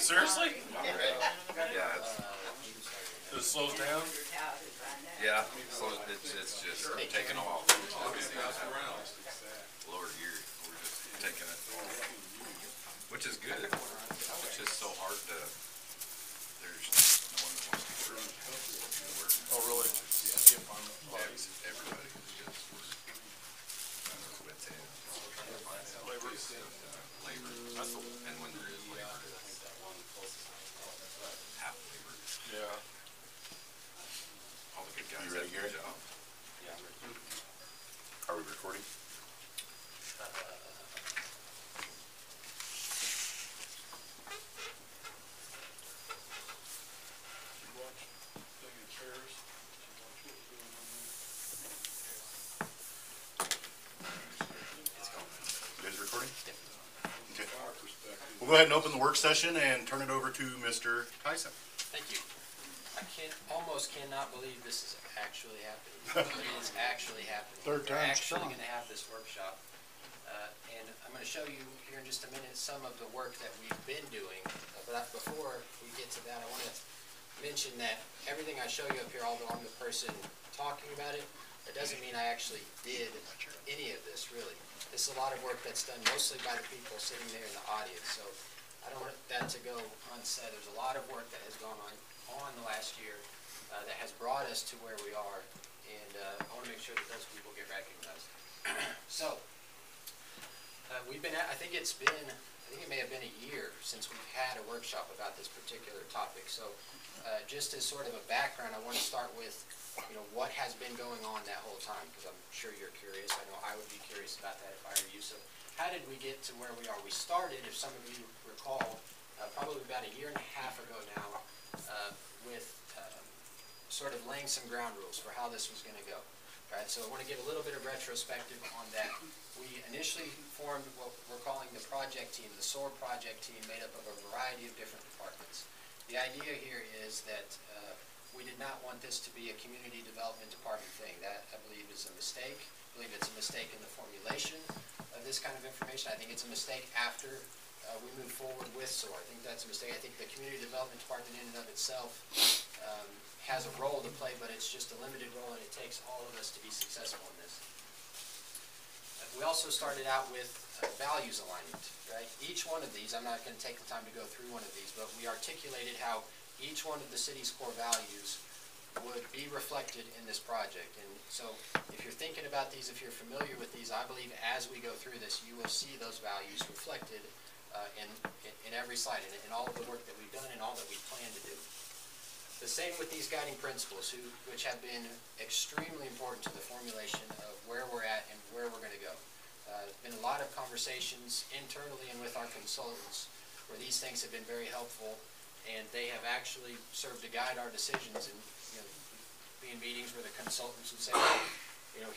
Seriously? Yeah, It slows down? yeah, so it's just taking off. Lower gear, we're just taking it off, which is good. It's just so hard to, there's no one that wants to work. Oh, really? Everybody just quits in. Labor. Labor. And when there is labor, it's half labor. Yeah. All the good guys You ready, have Gary? their job. Are we recording? You guys recording? Okay. We'll go ahead and open the work session and turn it over to Mr. Tyson. Thank you. I almost cannot believe this is actually happening. It is actually happening. Third We're time's actually charm. going to have this workshop. And I'm going to show you here in just a minute some of the work that we've been doing. But before we get to that, I want to mention that everything I show you up here, although I'm the person talking about it, that doesn't mean I actually did any of this, really. This is a lot of work that's done mostly by the people sitting there in the audience. So I don't want that to go unsaid. There's a lot of work that has gone on the last year that has brought us to where we are, and I want to make sure that those people get recognized. So, we've been at, I think it may have been a year since we've had a workshop about this particular topic. So, just as sort of a background, I want to start with, what has been going on that whole time, because I'm sure you're curious. I know I would be curious about that if I were you. So, how did we get to where we are? We started, if some of you recall, probably about a year and a half ago now, with sort of laying some ground rules for how this was going to go. Right, so I want to give a little bit of retrospective on that. We initially formed what we're calling the project team, the SOAR project team, made up of a variety of different departments. The idea here is that we did not want this to be a community development department thing. That, I believe, is a mistake. I believe it's a mistake in the formulation of this kind of information. I think it's a mistake after we move forward with SOAR. I think that's a mistake. I think the community development department in and of itself has a role to play, but it's just a limited role, and it takes all of us to be successful in this. We also started out with values alignment, right? Each one of these, I'm not going to take the time to go through one of these, but we articulated how each one of the city's core values would be reflected in this project. And so if you're thinking about these, if you're familiar with these, I believe as we go through this, you will see those values reflected in every slide, in all of the work that we've done and all that we plan to do. The same with these guiding principles, which have been extremely important to the formulation of where we're at and where we're going to go. There's been a lot of conversations internally and with our consultants where these things have been very helpful, and they have actually served to guide our decisions. And be in meetings where the consultants would say,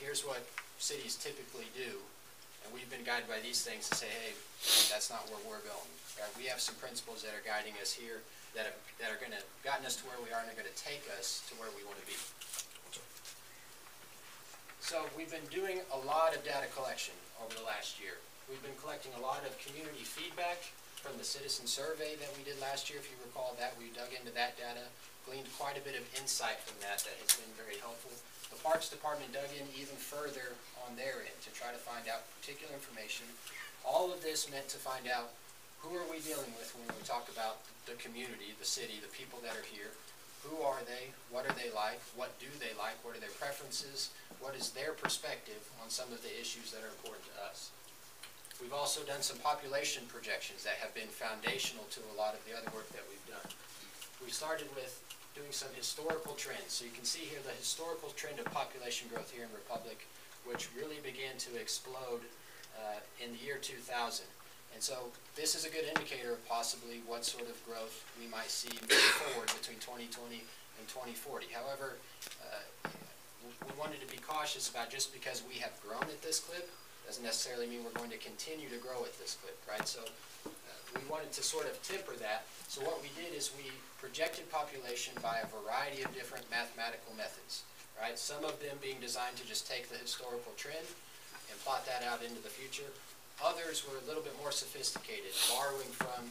here's what cities typically do, and we've been guided by these things to say, hey, that's not where we're going. We have some principles that are guiding us here that are going to gotten us to where we are, and are going to take us to where we want to be. So we've been doing a lot of data collection over the last year. We've been collecting a lot of community feedback from the citizen survey that we did last year. If you recall that, we dug into that data, gleaned quite a bit of insight from that has been very helpful. The Parks Department dug in even further on their end to try to find out particular information. All of this meant to find out who are we dealing with when we talk about the community, the city, the people that are here. Who are they? What are they like? What do they like? What are their preferences? What is their perspective on some of the issues that are important to us? We've also done some population projections that have been foundational to a lot of the other work that we've done. We started with doing some historical trends. So you can see here the historical trend of population growth here in Republic, which really began to explode in the year 2000. And so this is a good indicator of possibly what sort of growth we might see moving forward between 2020 and 2040. However, we wanted to be cautious about just because we have grown at this clip doesn't necessarily mean we're going to continue to grow at this clip, right? So we wanted to sort of temper that. So what we did is we projected population by a variety of different mathematical methods, right? Some of them being designed to just take the historical trend and plot that out into the future. Others were a little bit more sophisticated, borrowing from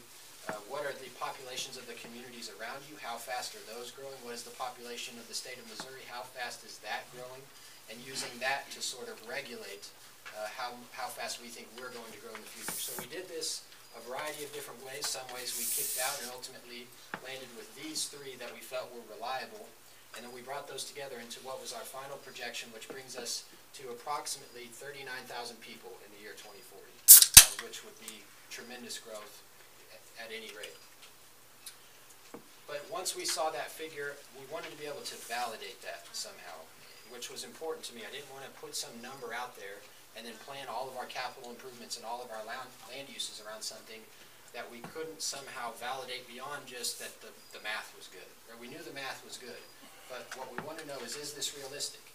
what are the population populations of the communities around you, how fast are those growing? What is the population of the state of Missouri? How fast is that growing? And using that to sort of regulate how fast we think we're going to grow in the future. So we did this a variety of different ways. Some ways we kicked out and ultimately landed with these three that we felt were reliable. And then we brought those together into what was our final projection, which brings us to approximately 39,000 people in the year 2040, which would be tremendous growth at any rate. But once we saw that figure, we wanted to be able to validate that somehow, which was important to me. I didn't want to put some number out there and then plan all of our capital improvements and all of our land uses around something that we couldn't somehow validate beyond just that the math was good. Or we knew the math was good, but what we want to know is this realistic?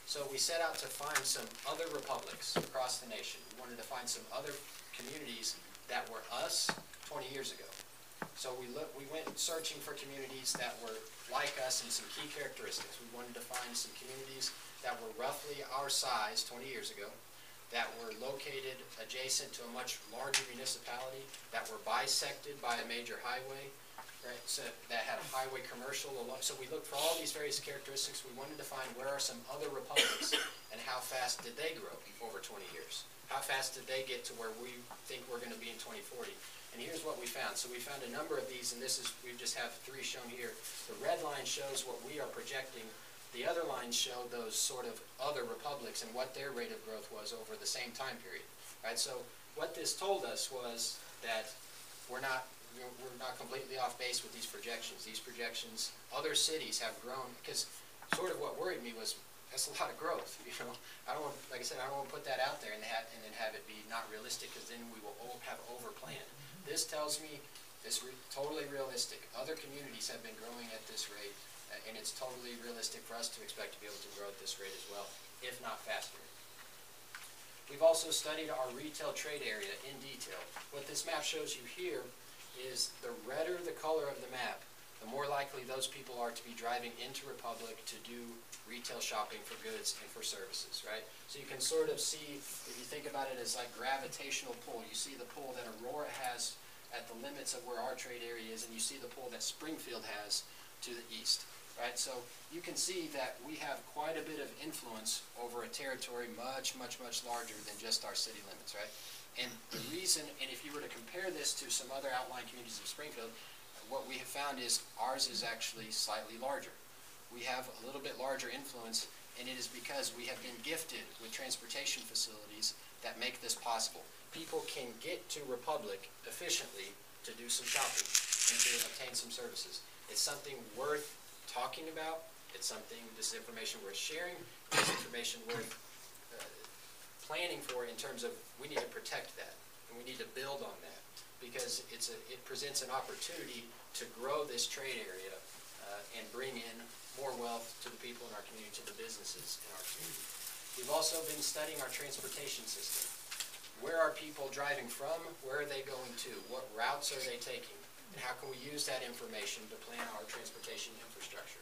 So we set out to find some other republics across the nation. We wanted to find some other communities that were us 20 years ago. So we went searching for communities that were like us in some key characteristics. We wanted to find some communities that were roughly our size 20 years ago, that were located adjacent to a much larger municipality, that were bisected by a major highway, right? So that had a highway commercial. So we looked for all these various characteristics. We wanted to find where are some other republics and how fast did they grow over 20 years? How fast did they get to where we think we're going to be in 2040? And here's what we found. So we found a number of these, and we just have three shown here. The red line shows what we are projecting. The other lines show those sort of other republics and what their rate of growth was over the same time period. Right? So what this told us was that we're not completely off base with these projections. These projections, other cities have grown, because sort of what worried me was that's a lot of growth. You know, I don't want, like I said, I don't want to put that out there and then have it be not realistic, because then we will have overplanned. This tells me it's totally realistic. Other communities have been growing at this rate. And it's totally realistic for us to expect to be able to grow at this rate as well, if not faster. We've also studied our retail trade area in detail. What this map shows you here is the redder the color of the map, the more likely those people are to be driving into Republic to do retail shopping for goods and for services, right? So you can sort of see, if you think about it as like gravitational pull, you see the pull that Aurora has at the limits of where our trade area is, and you see the pull that Springfield has to the east. Right, so you can see that we have quite a bit of influence over a territory much, much, much larger than just our city limits, right? And the reason, and if you were to compare this to some other outlying communities of Springfield, what we have found is ours is actually slightly larger. We have a little bit larger influence, and it is because we have been gifted with transportation facilities that make this possible. People can get to Republic efficiently to do some shopping and to obtain some services. It's something worth talking about. It's something, this is information worth sharing. It's information worth planning for, in terms of we need to protect that and we need to build on that, because it presents an opportunity to grow this trade area and bring in more wealth to the people in our community, to the businesses in our community. We've also been studying our transportation system. Where are people driving from? Where are they going to? What routes are they taking? And how can we use that information to plan our transportation infrastructure?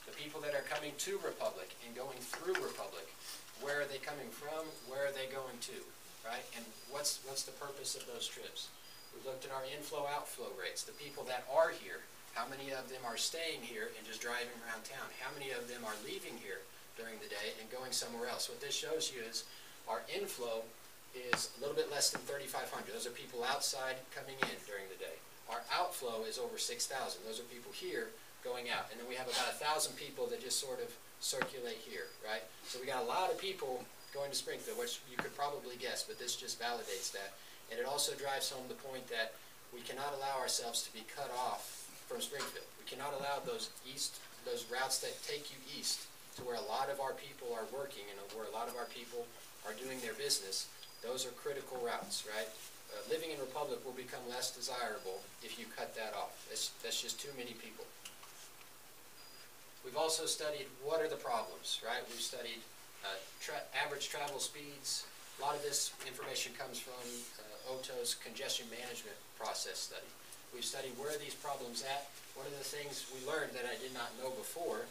The people that are coming to Republic and going through Republic, where are they coming from? Where are they going to? Right? And what's the purpose of those trips? We've looked at our inflow-outflow rates. The people that are here, how many of them are staying here and just driving around town? How many of them are leaving here during the day and going somewhere else? What this shows you is our inflow is a little bit less than 3,500. Those are people outside coming in during the day. Our outflow is over 6,000. Those are people here going out. And then we have about 1,000 people that just sort of circulate here, right? So we got a lot of people going to Springfield, which you could probably guess, but this just validates that. And it also drives home the point that we cannot allow ourselves to be cut off from Springfield. We cannot allow those routes that take you east to where a lot of our people are working and where a lot of our people are doing their business. Those are critical routes, right? Living in Republic will become less desirable if you cut that off. That's just too many people. We've also studied what are the problems, right? We've studied average travel speeds. A lot of this information comes from OTO's congestion management process study. We've studied where are these problems at. One of the things we learned that I did not know before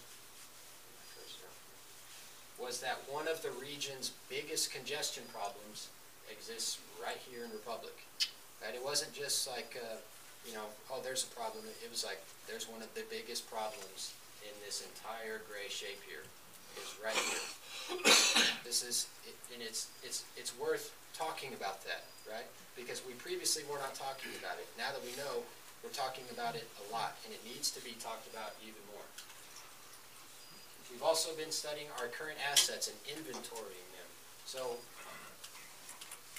was that one of the region's biggest congestion problems exists right here in Republic. Right? It wasn't just like you know, oh, there's a problem. It was like, there's one of the biggest problems in this entire gray shape here, is right here. This is, and it's worth talking about that, right? Because we previously were not talking about it. Now that we know, we're talking about it a lot, and it needs to be talked about even more. We've also been studying our current assets and inventorying them. So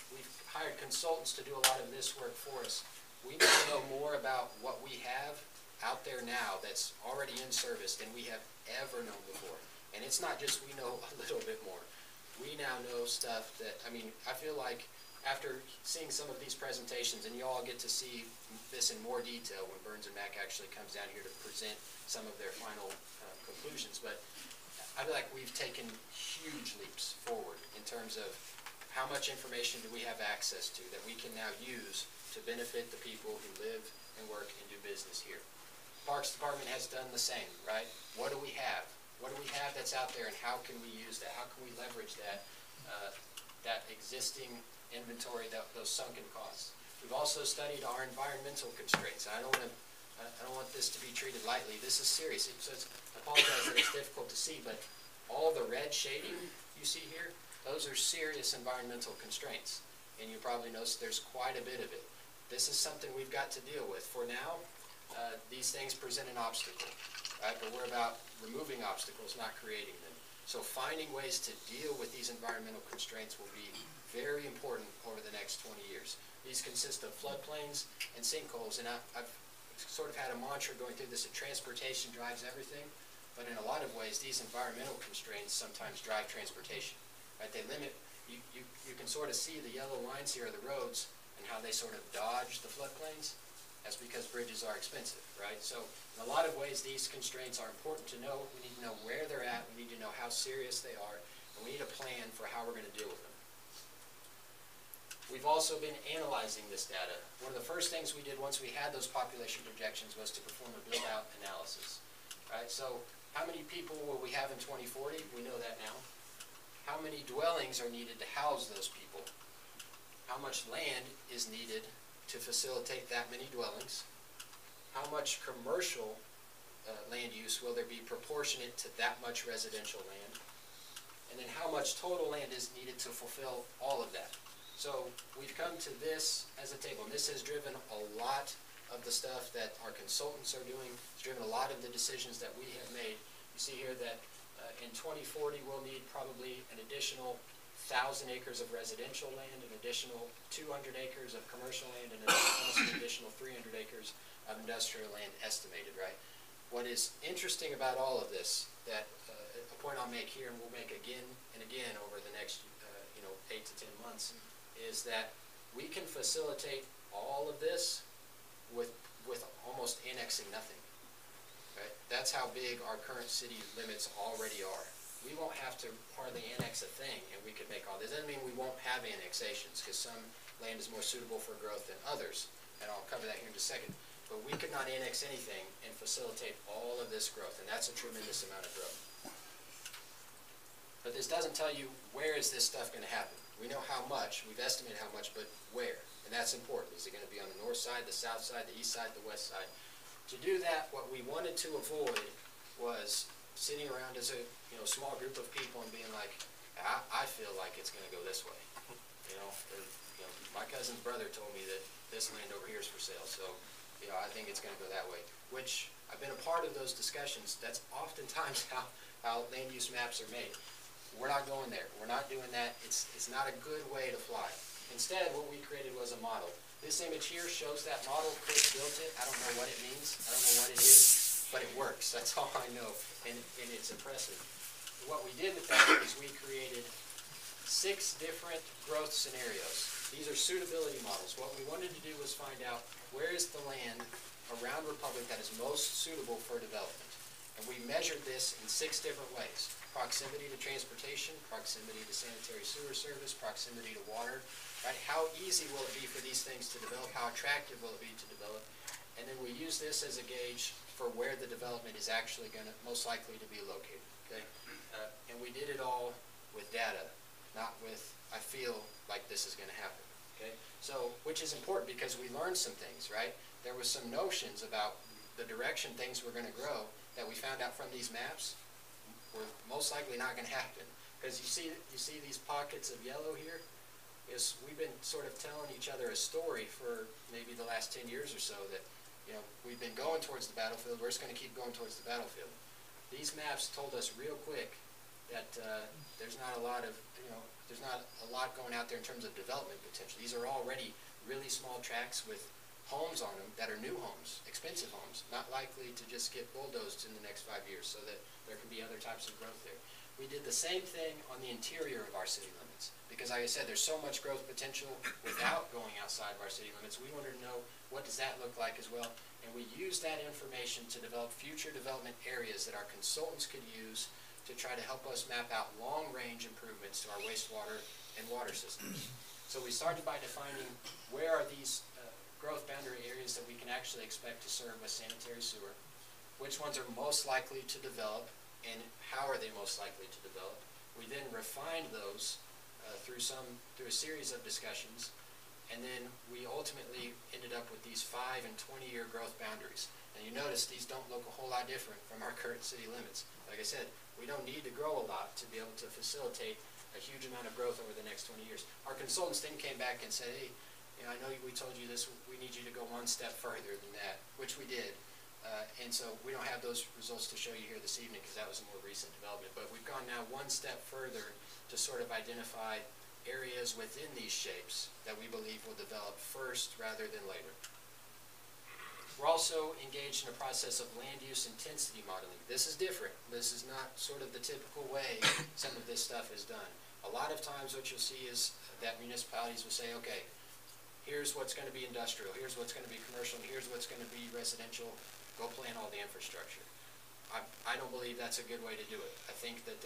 we've hired consultants to do a lot of this work for us. We need to know more about what we have out there now that's already in service than we have ever known before. And it's not just we know a little bit more. We now know stuff that, I mean, I feel like after seeing some of these presentations, and you all get to see this in more detail when Burns and Mack actually comes down here to present some of their final conclusions, but I feel like we've taken huge leaps forward in terms of how much information do we have access to that we can now use to benefit the people who live and work and do business here. Parks Department has done the same, right? What do we have? What do we have that's out there, and how can we use that? How can we leverage that, that existing inventory, those sunken costs? We've also studied our environmental constraints. I don't want this to be treated lightly. This is serious. I apologize that it's difficult to see, but all the red shading you see here, those are serious environmental constraints. And you probably notice there's quite a bit of it. This is something we've got to deal with. For now, these things present an obstacle, right? But we're about removing obstacles, not creating them. So finding ways to deal with these environmental constraints will be very important over the next 20 years. These consist of floodplains and sinkholes, and I've sort of had a mantra going through this, that transportation drives everything, but in a lot of ways, these environmental constraints sometimes drive transportation, right? They limit, you can sort of see the yellow lines here are the roads and how they sort of dodge the floodplains. That's because bridges are expensive, right? So in a lot of ways, these constraints are important to know. We need to know where they're at. We need to know how serious they are. And we need a plan for how we're going to deal with them. We've also been analyzing this data. One of the first things we did once we had those population projections was to perform a build-out analysis, right? So how many people will we have in 2040? We know that now. How many dwellings are needed to house those people? How much land is needed to facilitate that many dwellings? How much commercial land use will there be proportionate to that much residential land? And then how much total land is needed to fulfill all of that? So we've come to this as a table, and this has driven a lot of the stuff that our consultants are doing. It's driven a lot of the decisions that we have made. You see here that in 2040 we'll need probably an additional 1,000 acres of residential land, an additional 200 acres of commercial land, and almost an additional 300 acres of industrial land estimated, right? What is interesting about all of this, that a point I'll make here, and we'll make again and again over the next 8 to 10 months, is that we can facilitate all of this with almost annexing nothing, right? That's how big our current city limits already are. We won't have to hardly annex a thing, and we could make all this. Doesn't mean we won't have annexations, because some land is more suitable for growth than others, and I'll cover that here in just a second. But we could not annex anything and facilitate all of this growth, and that's a tremendous amount of growth. But this doesn't tell you where is this stuff going to happen. We know how much, we've estimated how much, but where? And that's important. Is it going to be on the north side, the south side, the east side, the west side? To do that, what we wanted to avoid was sitting around as a small group of people and being like, I feel like it's going to go this way. My cousin's brother told me that this land over here is for sale, so I think it's going to go that way. Which I've been a part of those discussions. That's oftentimes how land use maps are made. We're not going there. We're not doing that. It's not a good way to fly. Instead, what we created was a model. This image here shows that model. Chris built it. I don't know what it means. I don't know what it is, but it works. That's all I know, and it's impressive. What we did with that is we created 6 different growth scenarios. These are suitability models. What we wanted to do was find out where is the land around Republic that is most suitable for development. And we measured this in 6 different ways. Proximity to transportation, proximity to sanitary sewer service, proximity to water, right? How easy will it be for these things to develop? How attractive will it be to develop? And then we use this as a gauge for where the development is actually going to most likely to be located, okay? And we did it all with data, not with, I feel like this is going to happen, okay? So, which is important because we learned some things, right? there was some notions about the direction things were going to grow that we found out from these maps were most likely not going to happen. Because you see these pockets of yellow here? Is we've been sort of telling each other a story for maybe the last 10 years or so that, you know, we've been going towards the battlefield, we're just going to keep going towards the battlefield. These maps told us real quick that there's not a lot going out there in terms of development potential. These are already really small tracts with homes on them that are new homes, expensive homes, not likely to just get bulldozed in the next 5 years, so that there can be other types of growth there. We did the same thing on the interior of our city limits, because like I said, there's so much growth potential without going outside of our city limits. We wanted to know, what does that look like as well? And we used that information to develop future development areas that our consultants could use to try to help us map out long-range improvements to our wastewater and water systems. So we started by defining where are these growth boundary areas that we can actually expect to serve with sanitary sewer, which ones are most likely to develop, and how are they most likely to develop. We then refined those through a series of discussions, and then we ultimately ended up with these 5 and 20-year growth boundaries. And you notice these don't look a whole lot different from our current city limits. Like I said, we don't need to grow a lot to be able to facilitate a huge amount of growth over the next 20 years. Our consultants then came back and said, hey, you know, I know we told you this, we need you to go one step further than that, which we did. And so we don't have those results to show you here this evening because that was a more recent development. But we've gone now one step further to sort of identify areas within these shapes that we believe will develop first rather than later. We're also engaged in a process of land use intensity modeling. This is different. This is not sort of the typical way some of this stuff is done. A lot of times what you'll see is that municipalities will say, okay, here's what's going to be industrial, here's what's going to be commercial, and here's what's going to be residential. Go plan all the infrastructure. I don't believe that's a good way to do it. I think that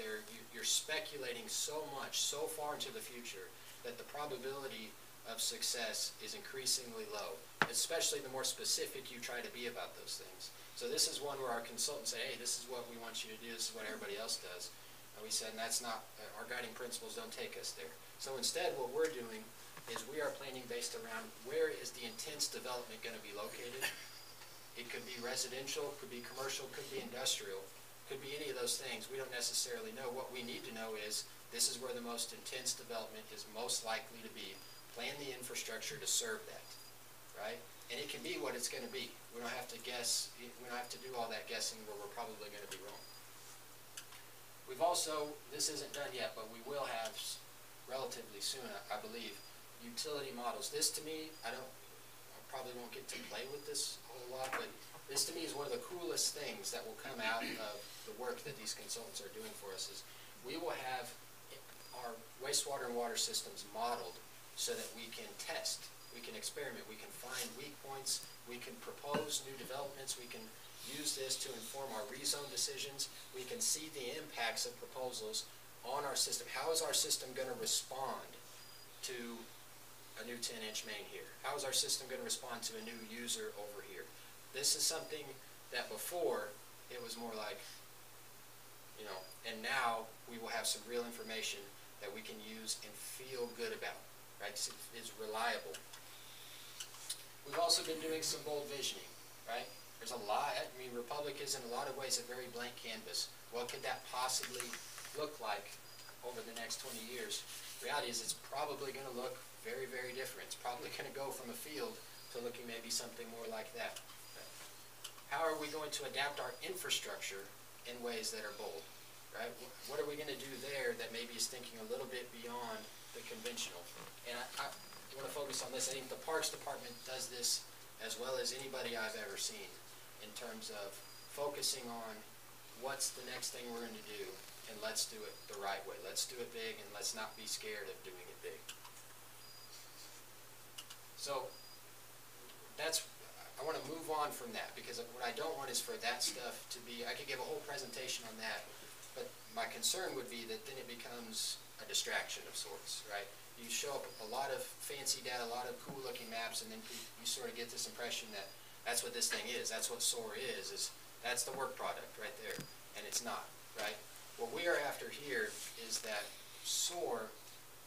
you're speculating so much, so far into the future, that the probability of success is increasingly low, especially the more specific you try to be about those things. So this is one where our consultants say, hey, this is what we want you to do, this is what everybody else does. And we said, and that's not, our guiding principles don't take us there. So instead what we're doing is we are planning based around where is the intense development going to be located. It could be residential, could be commercial, could be industrial, could be any of those things. We don't necessarily know. What we need to know is this is where the most intense development is most likely to be. Plan the infrastructure to serve that, right? And it can be what it's going to be. We don't have to guess. We don't have to do all that guessing where we're probably going to be wrong. We've also, this isn't done yet, but we will have relatively soon, I believe, utility models. This to me, I probably won't get to play with this a whole lot, but this to me is one of the coolest things that will come out of the work that these consultants are doing for us is we will have our wastewater and water systems modeled so that we can test, we can experiment, we can find weak points, we can propose new developments, we can use this to inform our rezone decisions, we can see the impacts of proposals on our system. How is our system going to respond to a new 10-inch main here? How is our system going to respond to a new user over here? This is something that before it was more like, you know, and now we will have some real information that we can use and feel good about, right? It's reliable. We've also been doing some bold visioning, right? There's a lot, I mean, Republic is in a lot of ways a very blank canvas. What could that possibly look like over the next 20 years? The reality is it's probably going to look very, very different. It's probably going to go from a field to looking maybe something more like that. How are we going to adapt our infrastructure in ways that are bold, right? What are we going to do there that maybe is thinking a little bit beyond the conventional? And I want to focus on this. I think the Parks Department does this as well as anybody I've ever seen in terms of focusing on what's the next thing we're going to do, and let's do it the right way. Let's do it big, and let's not be scared of doing it big. So I want to move on from that, because what I don't want is for that stuff to be, I could give a whole presentation on that, but my concern would be that then it becomes a distraction of sorts, right? You show up a lot of fancy data, a lot of cool looking maps, and then you sort of get this impression that that's what this thing is, that's what SOAR is that's the work product right there, and it's not, right? What we are after here is that SOAR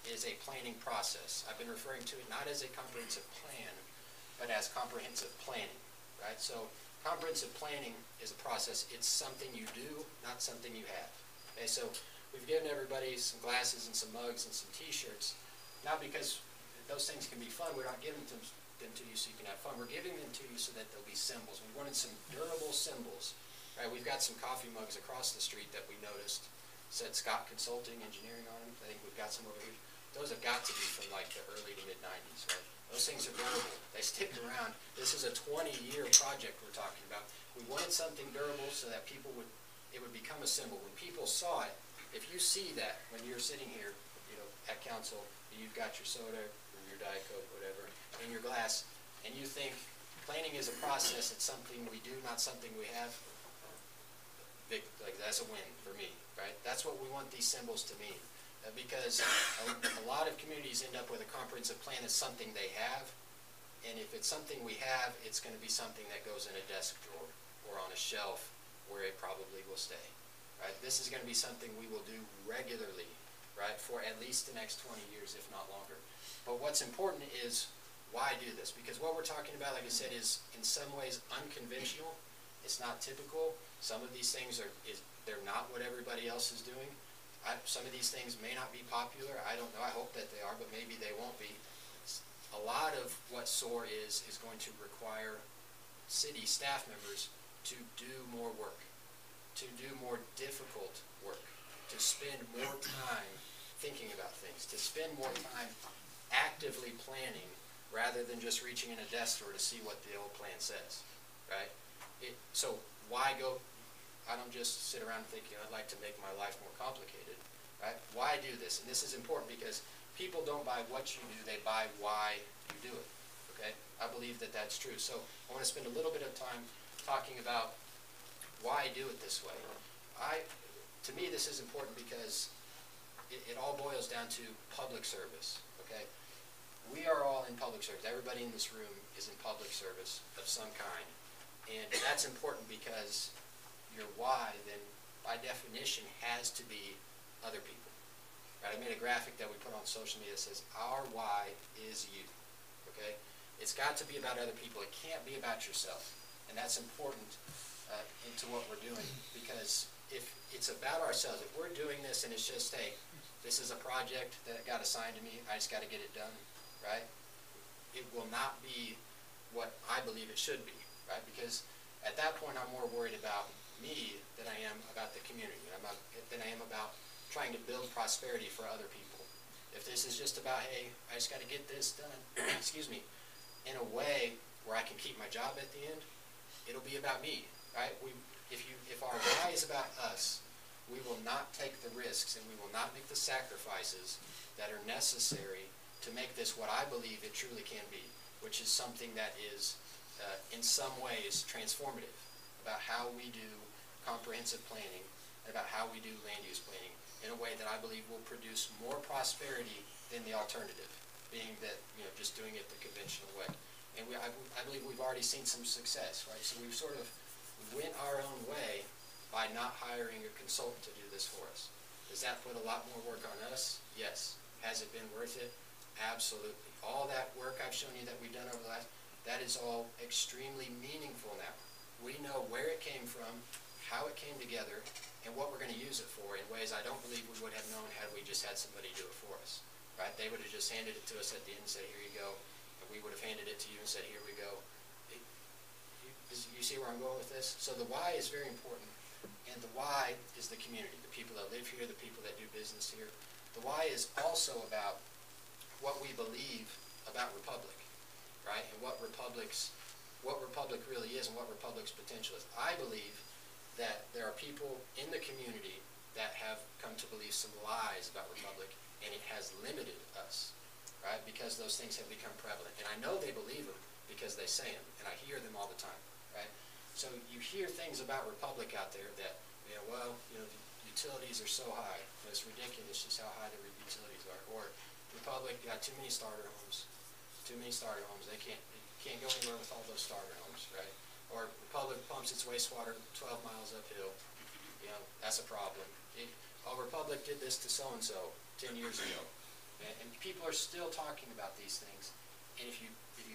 is a planning process. I've been referring to it not as a comprehensive plan, but as comprehensive planning. right? So comprehensive planning is a process. It's something you do, not something you have. Okay, so we've given everybody some glasses and some mugs and some t-shirts, not because those things can be fun. We're not giving them to you so you can have fun. We're giving them to you so that they'll be symbols. We wanted some durable symbols. Right, we've got some coffee mugs across the street that we noticed said Scott Consulting Engineering on them. I think we've got some over here. Those have got to be from like the early to mid-90s, right? Those things are durable. They stick around. This is a 20-year project we're talking about. We wanted something durable so that it would become a symbol. When people saw it, if you see that when you're sitting here, at council, you've got your soda or your Diet Coke, whatever, in your glass, and you think planning is a process, it's something we do, not something we have, like that's a win for me, right? That's what we want these symbols to mean, because a lot of communities end up with a comprehensive plan as something they have, and if it's something we have, it's going to be something that goes in a desk drawer or on a shelf where it probably will stay, right? This is going to be something we will do regularly, right, for at least the next 20 years, if not longer. But what's important is why do this? Because what we're talking about, like I said, is in some ways unconventional. It's not typical. Some of these things they're not what everybody else is doing. Some of these things may not be popular. I don't know. I hope that they are, but maybe they won't be. A lot of what SOAR is going to require city staff members to do more work, to do more difficult work, to spend more time thinking about things, to spend more time actively planning rather than just reaching in a desk drawer to see what the old plan says, right? So why go, I don't just sit around thinking I'd like to make my life more complicated, right? Why do this? And this is important because people don't buy what you do, they buy why you do it, okay? I believe that that's true. So I want to spend a little bit of time talking about why do it this way. To me, this is important because it all boils down to public service, okay? We are all in public service. Everybody in this room is in public service of some kind. And that's important because your why, then, by definition, has to be other people. Right? I made a graphic that we put on social media that says, our why is you, okay? It's got to be about other people. It can't be about yourself. And that's important into what we're doing, because if it's about ourselves, if we're doing this and it's just, hey, this is a project that got assigned to me, I just got to get it done, right? It will not be what I believe it should be, right? Because at that point, I'm more worried about me than I am about the community, than I am about trying to build prosperity for other people. If this is just about, hey, I just got to get this done, excuse me, in a way where I can keep my job at the end, it'll be about me, right? If our why is about us, we will not take the risks and we will not make the sacrifices that are necessary to make this what I believe it truly can be, which is something that is, in some ways, transformative about how we do comprehensive planning and about how we do land use planning in a way that I believe will produce more prosperity than the alternative, being that, just doing it the conventional way. And I believe we've already seen some success, right? So we've sort of went our own way by not hiring a consultant to do this for us. Does that put a lot more work on us? Yes. Has it been worth it? Absolutely. All that work I've shown you that we've done over the last, that is all extremely meaningful now. We know where it came from, how it came together, and what we're going to use it for in ways I don't believe we would have known had we just had somebody do it for us. Right? They would have just handed it to us at the end and said, here you go. And we would have handed it to you and said, here we go. You see where I'm going with this? So the why is very important. And the why is the community, the people that live here, the people that do business here. The why is also about what we believe about Republic, right? And what Republic really is and what Republic's potential is. I believe that there are people in the community that have come to believe some lies about Republic, and it has limited us, right? Because those things have become prevalent. And I know they believe them because they say them, and I hear them all the time, right? So you hear things about Republic out there that, the utilities are so high. It's ridiculous just how high the utilities are. Or Republic got too many starter homes. They can't go anywhere with all those starter homes, right? Or Republic pumps its wastewater 12 miles uphill. That's a problem. Republic did this to so-and-so 10 years ago. And people are still talking about these things. And if you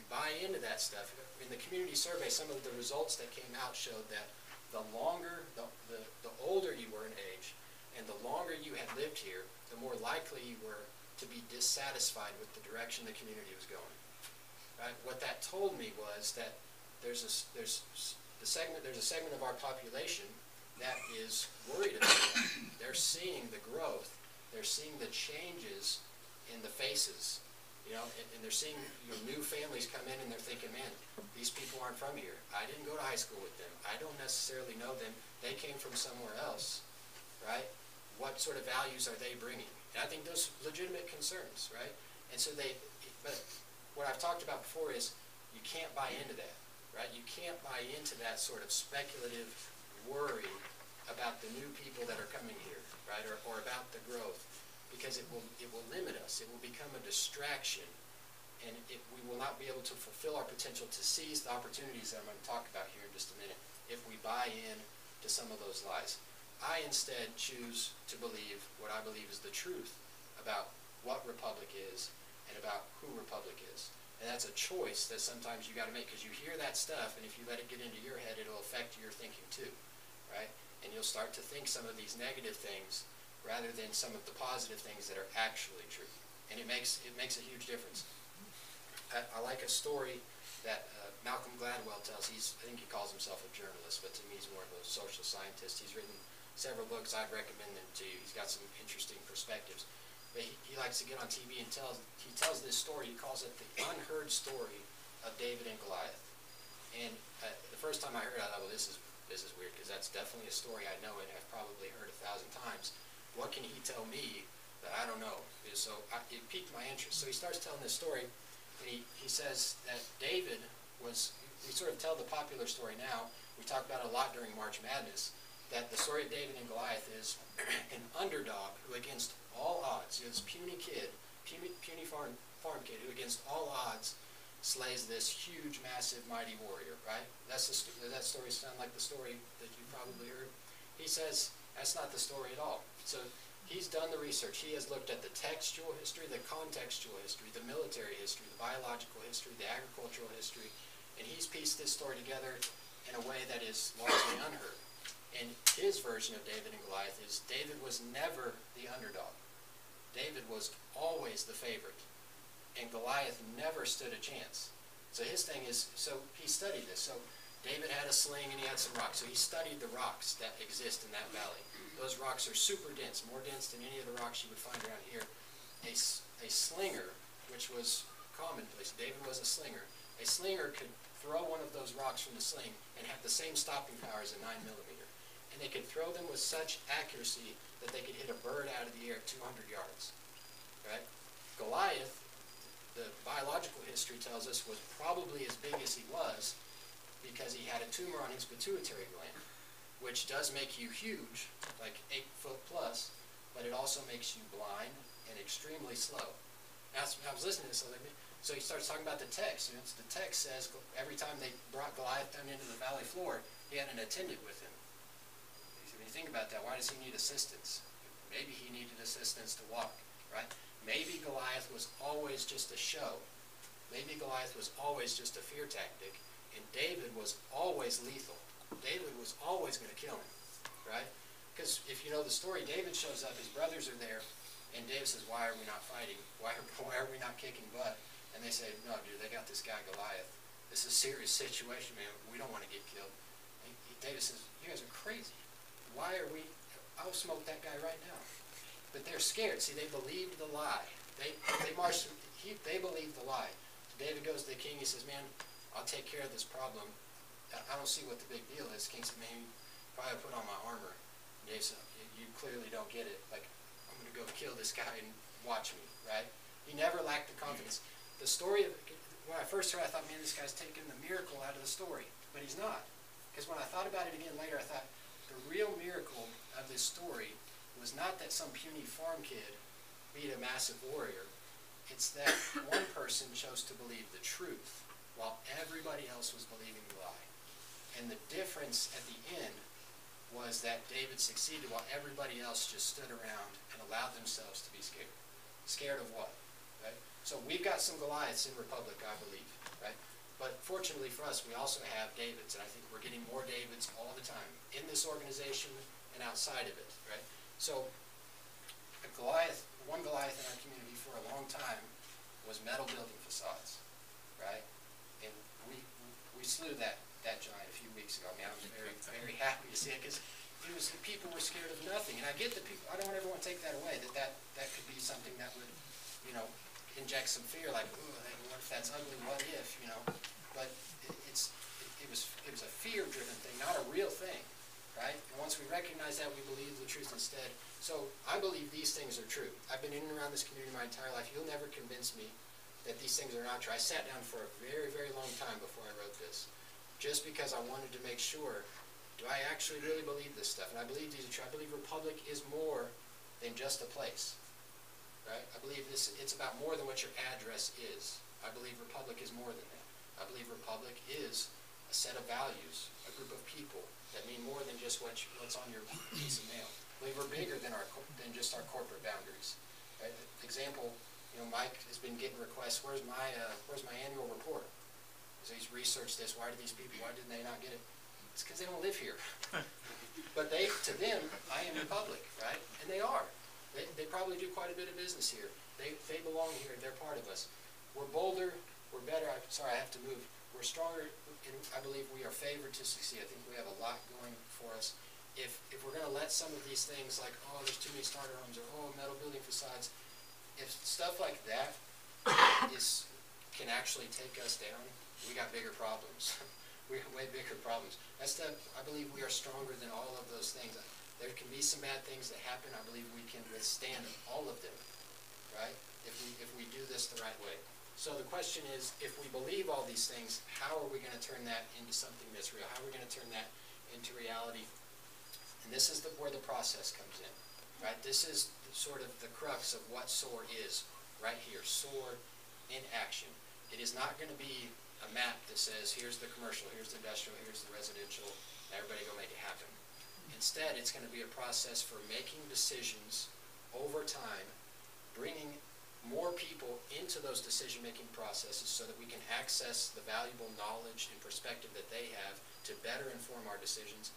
buy into that stuff, in the community survey, some of the results that came out showed that the longer, the older you were in age, and the longer you had lived here, the more likely you were to be dissatisfied with the direction the community was going. Right? What that told me was that there's a segment of our population that is worried about that. They're seeing the growth, they're seeing the changes in the faces. And they're seeing new families come in and they're thinking, man, these people aren't from here. I didn't go to high school with them. I don't necessarily know them. They came from somewhere else, right? What sort of values are they bringing? And I think those are legitimate concerns, right? And so but what I've talked about before is you can't buy into that, right? You can't buy into that sort of speculative worry about the new people that are coming here, right? Or about the growth. Because it will limit us. It will become a distraction, and we will not be able to fulfill our potential to seize the opportunities that I'm going to talk about here in just a minute if we buy in to some of those lies. I instead choose to believe what I believe is the truth about what Republic is and about who Republic is. And that's a choice that sometimes you got to make, because you hear that stuff, and if you let it get into your head, it'll affect your thinking too, right? And you'll start to think some of these negative things rather than some of the positive things that are actually true. And it makes a huge difference. I like a story that Malcolm Gladwell tells. I think he calls himself a journalist, but to me he's more of a social scientist. He's written several books. I'd recommend them to you. He's got some interesting perspectives. But he likes to get on TV and he tells this story. He calls it the unheard story of David and Goliath. And the first time I heard it, I thought, well, this is weird, because that's definitely a story I know and have probably heard 1,000 times. What can he tell me that I don't know? So it piqued my interest. So he starts telling this story, and he says that David was, we sort of tell the popular story now, we talk about it a lot during March Madness, that the story of David and Goliath is an underdog who against all odds, this puny farm kid who against all odds slays this huge, massive, mighty warrior, right? That story sound like the story that you probably heard. He says that's not the story at all. So he's done the research. He has looked at the textual history, the contextual history, the military history, the biological history, the agricultural history, and he's pieced this story together in a way that is largely unheard. And his version of David and Goliath is David was never the underdog. David was always the favorite, and Goliath never stood a chance. So his thing is, so he studied this. So David had a sling and he had some rocks. So he studied the rocks that exist in that valley. Those rocks are super dense, more dense than any of the rocks you would find around here. A slinger, which was commonplace, David was a slinger. A slinger could throw one of those rocks from the sling and have the same stopping power as a 9mm. And they could throw them with such accuracy that they could hit a bird out of the air at 200 yards. Right? Goliath, the biological history tells us, was probably as big as he was because he had a tumor on his pituitary gland, which does make you huge, like 8 foot plus, but it also makes you blind and extremely slow. Now, I was listening to this, so he starts talking about the text. The text says every time they brought Goliath down into the valley floor, he had an attendant with him. When you think about that, why does he need assistance? Maybe he needed assistance to walk, right? Maybe Goliath was always just a show. Maybe Goliath was always just a fear tactic, and David was always lethal. David was always going to kill him, right? Because if you know the story, David shows up, his brothers are there, and David says, why are we not fighting? Why are we not kicking butt? And they say, no, dude, they got this guy Goliath. This is a serious situation, man. We don't want to get killed. And David says, you guys are crazy. Why are we, I'll smoke that guy right now. But they're scared. See, they believed the lie. They believed the lie. So David goes to the king, he says, man, I'll take care of this problem. I don't see what the big deal is. King said, man, probably put on my armor. And David said, you clearly don't get it. Like, I'm going to go kill this guy and watch me, right? He never lacked the confidence. The story of, when I first heard it, I thought, man, this guy's taking the miracle out of the story. But he's not. Because when I thought about it again later, I thought, the real miracle of this story was not that some puny farm kid beat a massive warrior. It's that one person chose to believe the truth while everybody else was believing the lie. And the difference at the end was that David succeeded while everybody else just stood around and allowed themselves to be scared. Scared of what? Right? So we've got some Goliaths in Republic, I believe, right? But fortunately for us, we also have Davids, and I think we're getting more Davids all the time in this organization and outside of it, right? So one Goliath in our community for a long time was metal building facades, right? And we slew that giant a few weeks ago. I mean, I was very, very happy to see it because people were scared of nothing. And I get that people, I don't want everyone to take that away, that could be something that would, inject some fear, like, ooh, what if that's ugly, what if, But it was a fear-driven thing, not a real thing, right? And once we recognize that, we believe the truth instead. So I believe these things are true. I've been in and around this community my entire life. You'll never convince me that these things are not true. I sat down for a very, very long time before I wrote this, just because I wanted to make sure, do I actually really believe this stuff? And I believe these are true. I believe Republic is more than just a place, right? I believe it's about more than what your address is. I believe Republic is more than that. I believe Republic is a set of values, a group of people that mean more than just what's on your piece of mail. I believe we're bigger than just our corporate boundaries. Right? Example, Mike has been getting requests. Where's my annual report? So he's researched this. Why didn't they not get it? It's because they don't live here. But to them, I am Republic, right? And they are. They probably do quite a bit of business here. They belong here. They're part of us. We're bolder. We're better. Sorry, I have to move. We're stronger, and I believe we are favored to succeed. I think we have a lot going for us. If we're going to let some of these things like, oh, there's too many starter homes, or oh, metal building facades, if stuff like that can actually take us down, we got bigger problems. We have way bigger problems. I believe we are stronger than all of those things. There can be some bad things that happen. I believe we can withstand all of them, right? If we do this the right way. So the question is, if we believe all these things, how are we going to turn that into something that's real? How are we going to turn that into reality? And this is where the process comes in, right? This is sort of the crux of what SOAR is right here. SOAR in action. It is not going to be a map that says, here's the commercial, here's the industrial, here's the residential, and everybody go make it happen. Instead, it's going to be a process for making decisions over time, bringing more people into those decision-making processes so that we can access the valuable knowledge and perspective that they have to better inform our decisions,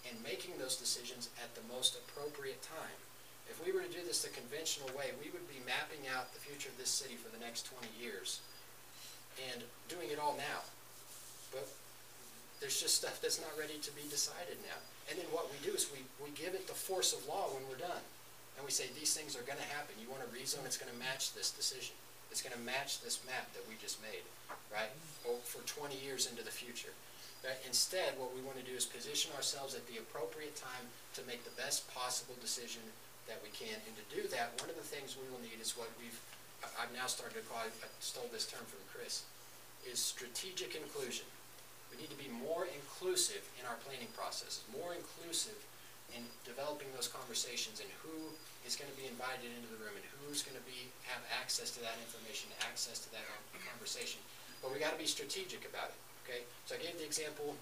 and making those decisions at the most appropriate time. If we were to do this the conventional way, we would be mapping out the future of this city for the next 20 years and doing it all now. But there's just stuff that's not ready to be decided now. And then what we do is we give it the force of law when we're done. And we say, these things are going to happen. You want to rezone, it's going to match this decision. It's going to match this map that we just made, right? Or for 20 years into the future. Right? Instead, what we want to do is position ourselves at the appropriate time to make the best possible decision that we can. And to do that, one of the things we will need is what I've now started to call, I stole this term from Chris, is strategic inclusion. We need to be more inclusive in our planning processes, more inclusive in developing those conversations, and who is going to be invited into the room, and who's going to have access to that information, access to that conversation. But we got to be strategic about it. Okay? So I gave the example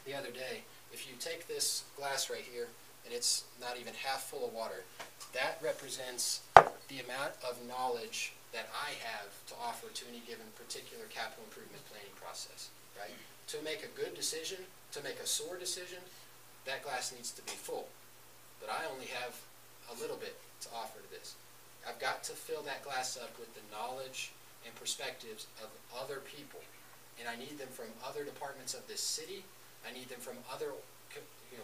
the other day. If you take this glass right here, and it's not even half full of water, that represents the amount of knowledge that I have to offer to any given particular capital improvement planning process. Right? To make a good decision, to make a SOAR decision, that glass needs to be full. But I only have a little bit to offer to this. I've got to fill that glass up with the knowledge and perspectives of other people. And I need them from other departments of this city. I need them from other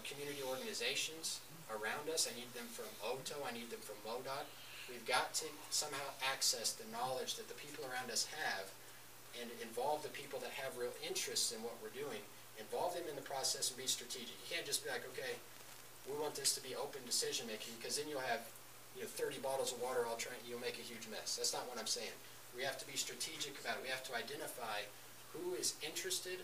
community organizations around us. I need them from OTO. I need them from MoDOT. We've got to somehow access the knowledge that the people around us have and involve the people that have real interests in what we're doing. Involve them in the process and be strategic. You can't just be like, okay, we want this to be open decision making, because then you'll have 30 bottles of water all trying, you'll make a huge mess. That's not what I'm saying. We have to be strategic about it. We have to identify who is interested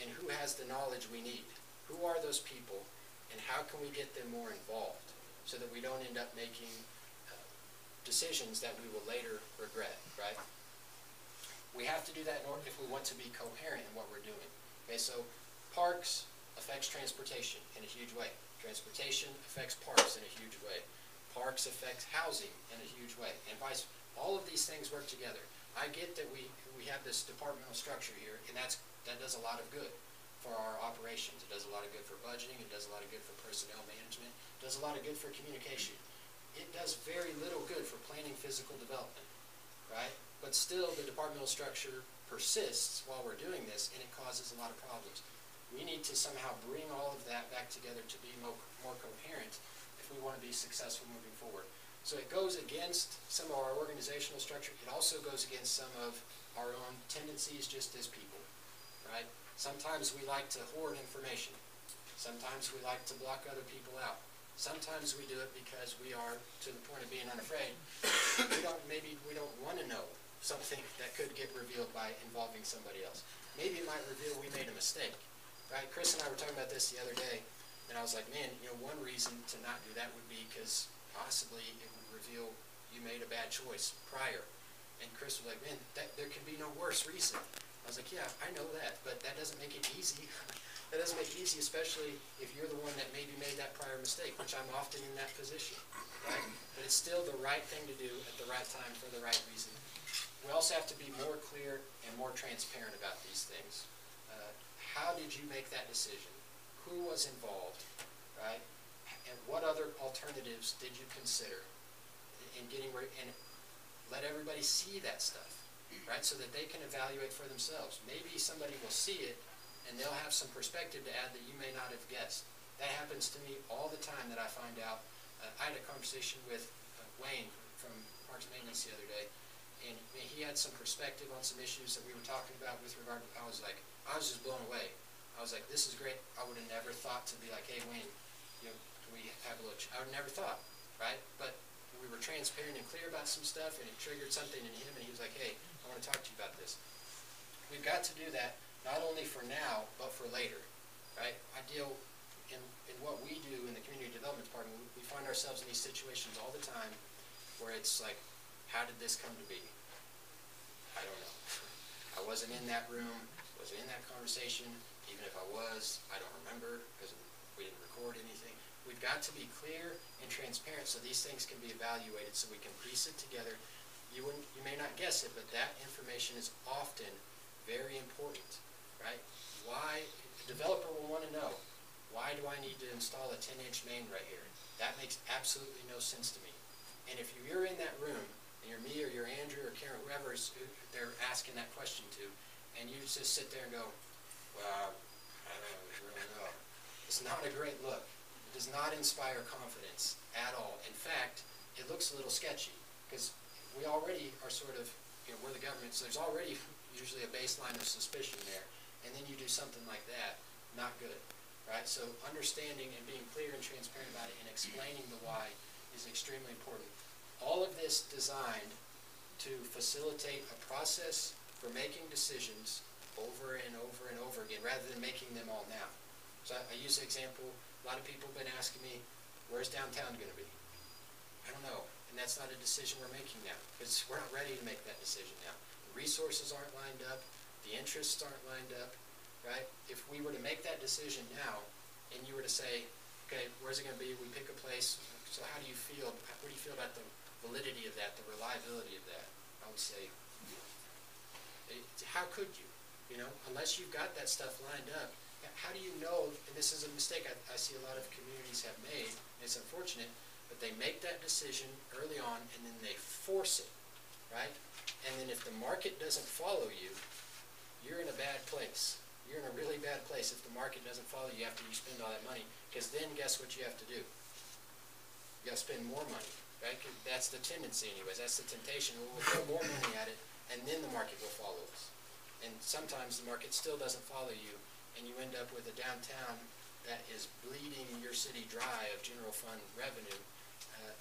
and who has the knowledge we need. Who are those people, and how can we get them more involved so that we don't end up making decisions that we will later regret, right? We have to do that in order if we want to be coherent in what we're doing. Okay, so parks affects transportation in a huge way. Transportation affects parks in a huge way. Parks affects housing in a huge way, and All of these things work together. I get that we have this departmental structure here, and that does a lot of good for our operations. It does a lot of good for budgeting. It does a lot of good for personnel management. It does a lot of good for communication. It does very little good for planning physical development, right? But still, the departmental structure persists while we're doing this, and it causes a lot of problems. We need to somehow bring all of that back together to be more coherent if we want to be successful moving forward. So it goes against some of our organizational structure. It also goes against some of our own tendencies just as people, right? Sometimes we like to hoard information. Sometimes we like to block other people out. Sometimes we do it because we are to the point of being unafraid. Maybe we don't want to know something that could get revealed by involving somebody else. Maybe it might reveal we made a mistake, right? Chris and I were talking about this the other day, and I was like, man, one reason to not do that would be because possibly it would reveal you made a bad choice prior. And Chris was like, man, there could be no worse reason. I was like, yeah, I know that, but that doesn't make it easy. That doesn't make it easy, especially if you're the one that maybe made that prior mistake, which I'm often in that position, right? But it's still the right thing to do at the right time for the right reason. We also have to be more clear and more transparent about these things. How did you make that decision? Who was involved, right? And what other alternatives did you consider in getting ready? And let everybody see that stuff, right? So that they can evaluate for themselves. Maybe somebody will see it and they'll have some perspective to add that you may not have guessed. That happens to me all the time that I find out. I had a conversation with Wayne from Parks and Maintenance the other day, and he had some perspective on some issues that we were talking about with regard to, I was just blown away. I was like, this is great. I would have never thought to be like, hey, Wayne, can we have a look? I would have never thought, right? But we were transparent and clear about some stuff, and it triggered something in him, and he was like, hey, I want to talk to you about this. We've got to do that, not only for now, but for later, right? I deal in what we do in the community development department, we find ourselves in these situations all the time where it's like, how did this come to be? I don't know. I wasn't in that room, wasn't in that conversation. Even if I was, I don't remember because we didn't record anything. We've got to be clear and transparent so these things can be evaluated so we can piece it together. You may not guess it, but that information is often very important, right? Why, the developer will want to know, why do I need to install a 10-inch main right here? That makes absolutely no sense to me. And if you're in that room, and you're me or you're Andrew or Karen, whoever they're asking that question to, and you just sit there and go, well, I don't really know. It's not a great look. It does not inspire confidence at all. In fact, it looks a little sketchy because we already are sort of, we're the government, so there's already usually a baseline of suspicion there. And then you do something like that, not good, right? So understanding and being clear and transparent about it and explaining the why is extremely important. All of this designed to facilitate a process for making decisions over and over and over again, rather than making them all now. So I use the example, a lot of people have been asking me, where's downtown going to be? I don't know, and that's not a decision we're making now, because we're not ready to make that decision now. The resources aren't lined up, the interests aren't lined up, right? If we were to make that decision now, and you were to say, okay, where's it going to be? We pick a place, so how do you feel? What do you feel about the validity of that, the reliability of that? I would say, how could you? Unless you've got that stuff lined up, how do you know? And this is a mistake I see a lot of communities have made. It's unfortunate, but they make that decision early on and then they force it, right? And then if the market doesn't follow you, you're in a bad place. You're in a really bad place if the market doesn't follow you after you spend all that money. Because then guess what you have to do? You got to spend more money, right? That's the tendency anyways. That's the temptation. We'll throw more money at it and then the market will follow us. And sometimes the market still doesn't follow you, and you end up with a downtown that is bleeding your city dry of general fund revenue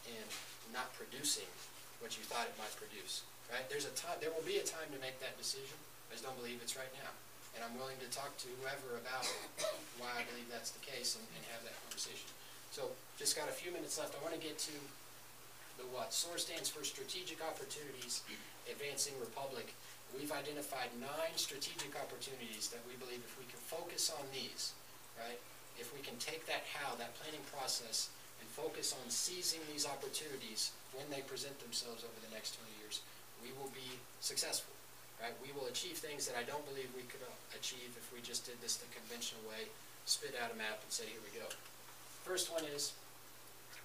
and not producing what you thought it might produce. Right? There will be a time to make that decision. I just don't believe it's right now. And I'm willing to talk to whoever about why I believe that's the case and have that conversation. So just got a few minutes left. I want to get to the what. SOAR stands for Strategic Opportunities Advancing Republic. We've identified 9 strategic opportunities that we believe if we can focus on these, right, if we can take that how, that planning process, and focus on seizing these opportunities when they present themselves over the next 20 years, we will be successful, right? We will achieve things that I don't believe we could achieve if we just did this the conventional way, spit out a map and say, here we go. First one is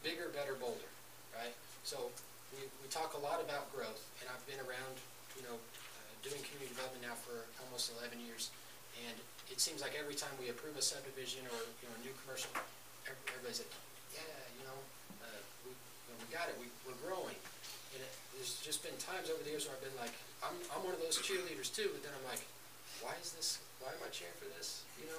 bigger, better, bolder, right? So we talk a lot about growth, and I've been around, doing community development now for almost 11 years, and it seems like every time we approve a subdivision or a new commercial, everybody's like, yeah, we got it, we're growing. And there's just been times over the years where I've been like, I'm one of those cheerleaders too, but then I'm like, why am I cheering for this? You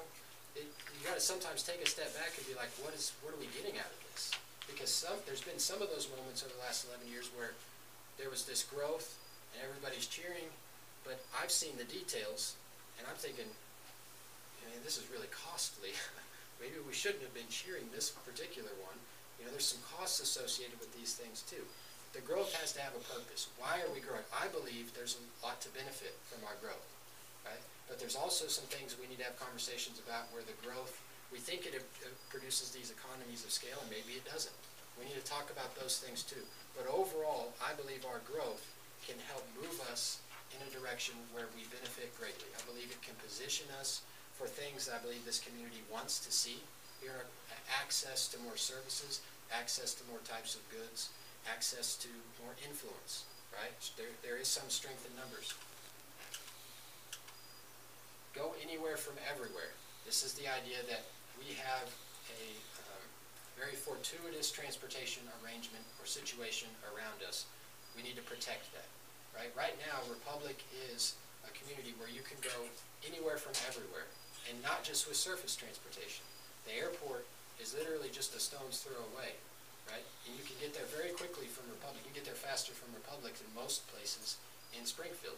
got to sometimes take a step back and be like, what are we getting out of this? Because there's been some of those moments over the last 11 years where there was this growth and everybody's cheering, but I've seen the details and I'm thinking, man, this is really costly. Maybe we shouldn't have been cheering this particular one. There's some costs associated with these things too. The growth has to have a purpose. Why are we growing? I believe there's a lot to benefit from our growth, right? But there's also some things we need to have conversations about where the growth, we think it produces these economies of scale, and maybe it doesn't. We need to talk about those things too. But overall, I believe our growth can help move us in a direction where we benefit greatly. I believe it can position us for things that I believe this community wants to see. Here, access to more services, access to more types of goods, access to more influence, right? There is some strength in numbers. Go anywhere from everywhere. This is the idea that we have a very fortuitous transportation arrangement or situation around us. We need to protect that, right? Right now, Republic is a community where you can go anywhere from everywhere, and not just with surface transportation. The airport is literally just a stone's throw away, right? And you can get there very quickly from Republic. You can get there faster from Republic than most places in Springfield,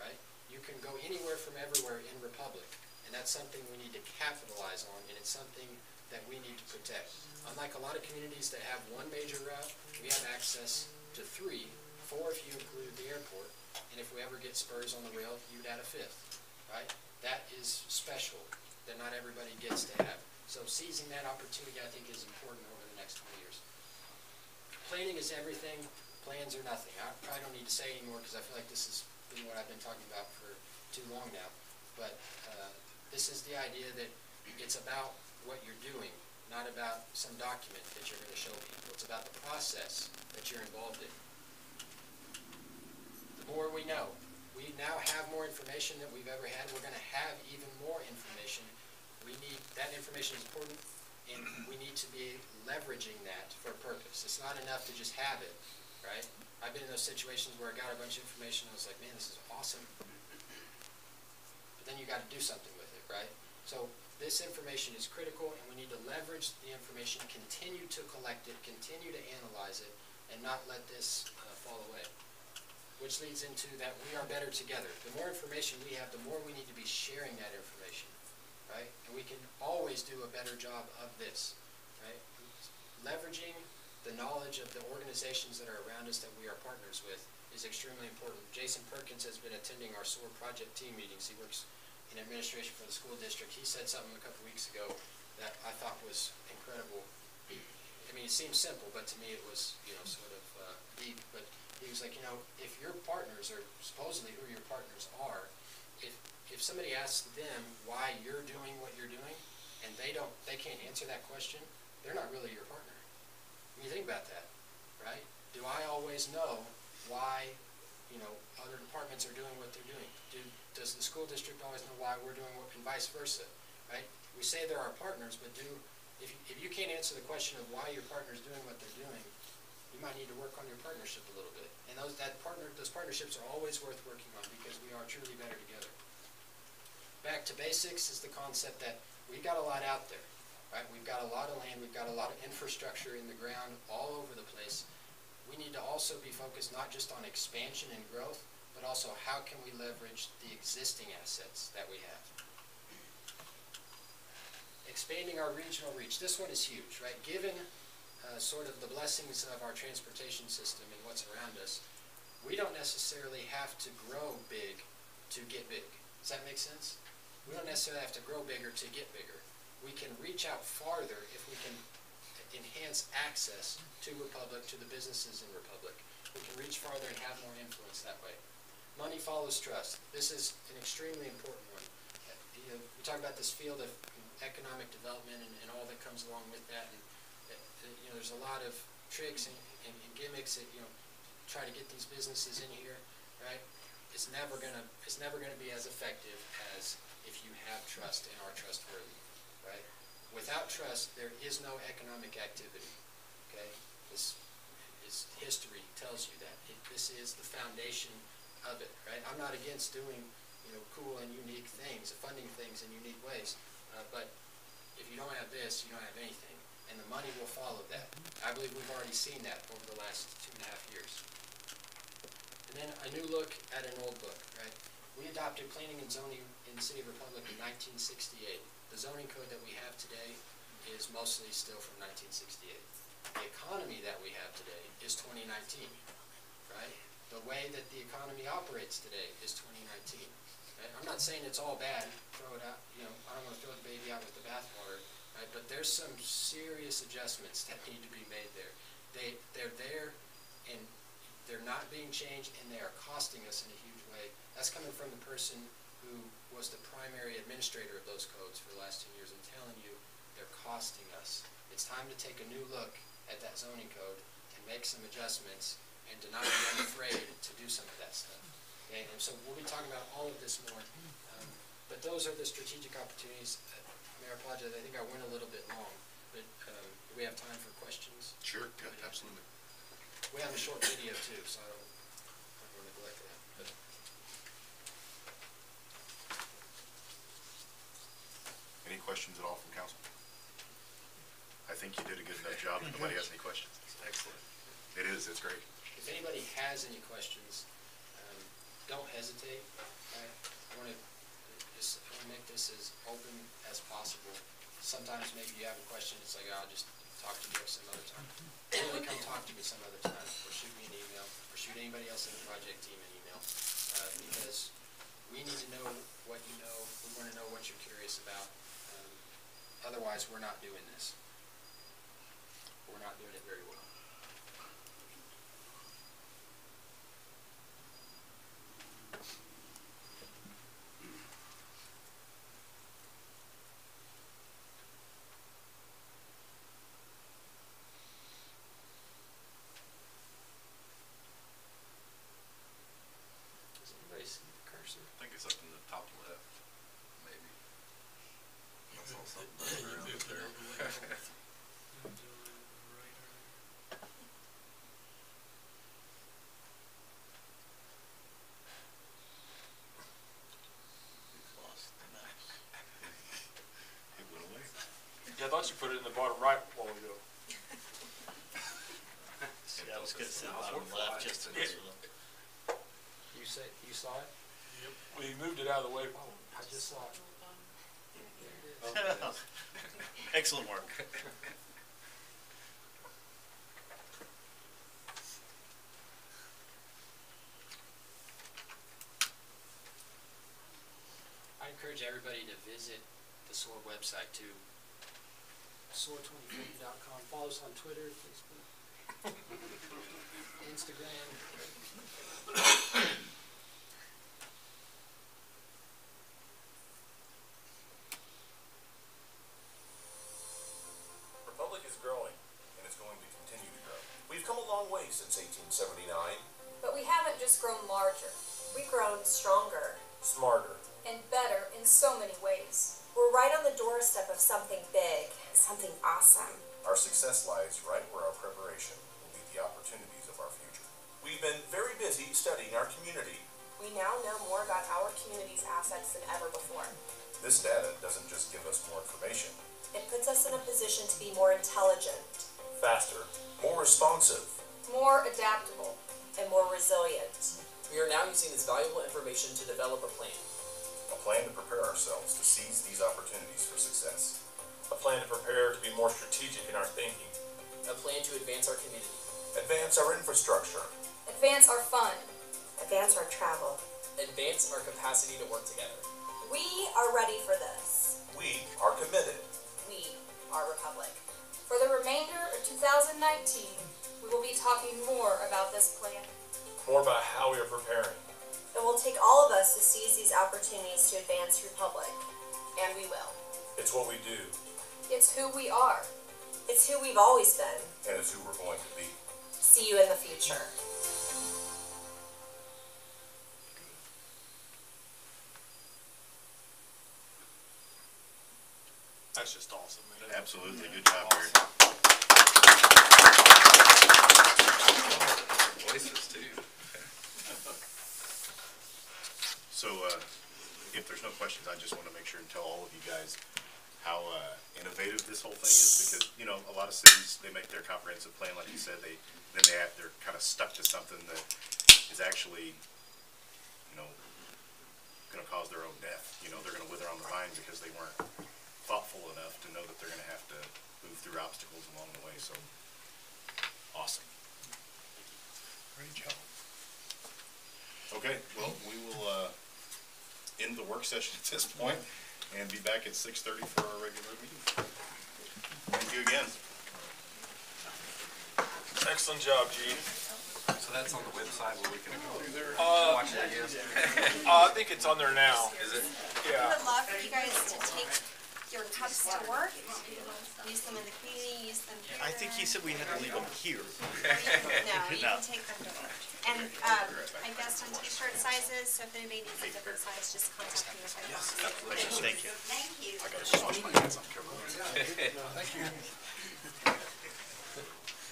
right? You can go anywhere from everywhere in Republic, and that's something we need to capitalize on, and it's something that we need to protect. Unlike a lot of communities that have one major route, we have access to 3, 4 if you include the airport, and if we ever get spurs on the rail, you'd add a 5th, right? That is special that not everybody gets to have. So seizing that opportunity, I think, is important over the next 20 years. Planning is everything. Plans are nothing. I probably don't need to say anymore because I feel like this has been what I've been talking about for too long now. But this is the idea that it's about what you're doing, not about some document that you're going to show people. It's about the process that you're involved in. The more we know. We now have more information than we've ever had. We're going to have even more information. That information is important, and we need to be leveraging that for a purpose. It's not enough to just have it, right? I've been in those situations where I got a bunch of information and I was like, man, this is awesome. But then you got to do something with it, right? So this information is critical, and we need to leverage the information, continue to collect it, continue to analyze it, and not let this fall away. Which leads into that we are better together. The more information we have, the more we need to be sharing that information, right? And we can always do a better job of this, right? Leveraging the knowledge of the organizations that are around us that we are partners with is extremely important. Jason Perkins has been attending our SOAR project team meetings. He works in administration for the school district. He said something a couple weeks ago that I thought was incredible. I mean, it seems simple, but to me it was, sort of deep. But he was like, if your partners, or supposedly who your partners are, if somebody asks them why you're doing what you're doing, and they can't answer that question, they're not really your partner. When you think about that, right? Do I always know why, other departments are doing what they're doing? Does the school district always know why we're doing what, and vice versa, right? We say they're our partners, but if you can't answer the question of why your partner's doing what they're doing, you might need to work on your partnership a little bit. And those partnerships are always worth working on because we are truly better together. Back to basics is the concept that we've got a lot out there, right? We've got a lot of land, we've got a lot of infrastructure in the ground all over the place. We need to also be focused not just on expansion and growth, but also how can we leverage the existing assets that we have. Expanding our regional reach. This one is huge, right? Given sort of the blessings of our transportation system and what's around us, we don't necessarily have to grow big to get big. Does that make sense? We don't necessarily have to grow bigger to get bigger. We can reach out farther if we can enhance access to Republic, to the businesses in Republic. We can reach farther and have more influence that way. Money follows trust. This is an extremely important one. You know, we talk about this field of economic development and all that comes along with that. And you know, there's a lot of tricks and gimmicks that, you know, try to get these businesses in here, right? It's never gonna be as effective as if you have trust and are trustworthy, right? Without trust, there is no economic activity. Okay, this is history tells you that. This is the foundation of it, right? I'm not against doing, you know, cool and unique things, funding things in unique ways, but if you don't have this, you don't have anything, and the money will follow that. I believe we've already seen that over the last 2.5 years. And then a new look at an old book, right? We adopted planning and zoning in the City of Republic in 1968. The zoning code that we have today is mostly still from 1968. The economy that we have today is 2019, right? The way that the economy operates today is 2019. Right? I'm not saying it's all bad, throw it out, you know, I don't want to throw the baby out with the bathwater, right? But there's some serious adjustments that need to be made there. They're there, and they're not being changed, and they are costing us in a huge way. That's coming from the person who was the primary administrator of those codes for the last 10 years. I'm telling you, they're costing us. It's time to take a new look at that zoning code and make some adjustments, and to not be unafraid to do some of that stuff. Okay? And so we'll be talking about all of this more. But those are the strategic opportunities. Mayor, I apologize, I think I went a little bit long, but do we have time for questions? Sure, yeah, absolutely. We have a short video too, so I don't want to neglect that. But Any questions at all from council? I think you did a good enough job. If nobody has any questions. Excellent. It is, it's great. if anybody has any questions, don't hesitate. I want to make this as open as possible. Sometimes maybe you have a question, it's like, I'll just talk to you some other time. Really come talk to me some other time, or shoot me an email, or shoot anybody else in the project team an email, because we need to know what you know. We want to know what you're curious about. Otherwise, we're not doing this. We're not doing it very well. Does anybody see the cursor? I think it's up in the top left, maybe. I saw something around it there. It went away. Yeah, I thought you put it in the bottom right a while ago. Yeah, I was gonna say bottom left just to mess with them. You saw it? Yep. Well, you moved it out of the way. I just saw it. Excellent work. I encourage everybody to visit the SOAR website too. SOAR2040.com. Follow us on Twitter, Facebook, Instagram. Republic is growing, and it's going to continue to grow. We've come a long way since 1879. But we haven't just grown larger. We've grown stronger Smarter. and better in so many ways. We're right on the doorstep of something big, something awesome. Our success lies right where our preparation will meet the opportunities of our future. We've been very busy studying our community. We now know more about our community's assets than ever before. This data doesn't just give us more information. It puts us in a position to be more intelligent, Faster, more responsive. more adaptable, and more resilient. We are now using this valuable information to develop a plan. A plan to prepare ourselves to seize these opportunities for success. A plan to prepare to be more strategic in our thinking. A plan to advance our community. Advance our infrastructure. Advance our fun. Advance our travel. Advance our capacity to work together. We are ready for this. We are committed. We are Republic. For the remainder of 2019, we will be talking more about this plan. More about how we are preparing. It will take all of us to seize these opportunities to advance Republic, and we will. It's what we do. It's who we are. It's who we've always been. And it's who we're going to be. See you in the future. That's just awesome, man. Absolutely, good job, Barry. Voices too. So, if there's no questions, I just want to make sure and tell all of you guys how innovative this whole thing is, because, you know, a lot of cities, they make their comprehensive plan, like you said, they're kind of stuck to something that is actually, you know, going to cause their own death. You know, they're going to wither on the vine because they weren't thoughtful enough to know that they're going to have to move through obstacles along the way. So, awesome. Great job. Okay, well, we will end the work session at this point and be back at 6:30 for our regular meeting. Thank you again. Excellent job, Gene. So that's on the website where we can go through there Uh, watch it, I guess. I think it's on there now. Is it? Yeah. I would love for you guys to take your cups to work, use them in the community, use them here. I think he said we had to leave them here. No, you No. can take them to work. And I guessed on t-shirt sizes, so if anybody needs a different size, just contact me if I want. Thank you. Thank you. I gotta just wash my hands on camera.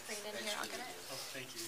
Bring it in here, I'll get it. Oh, thank you.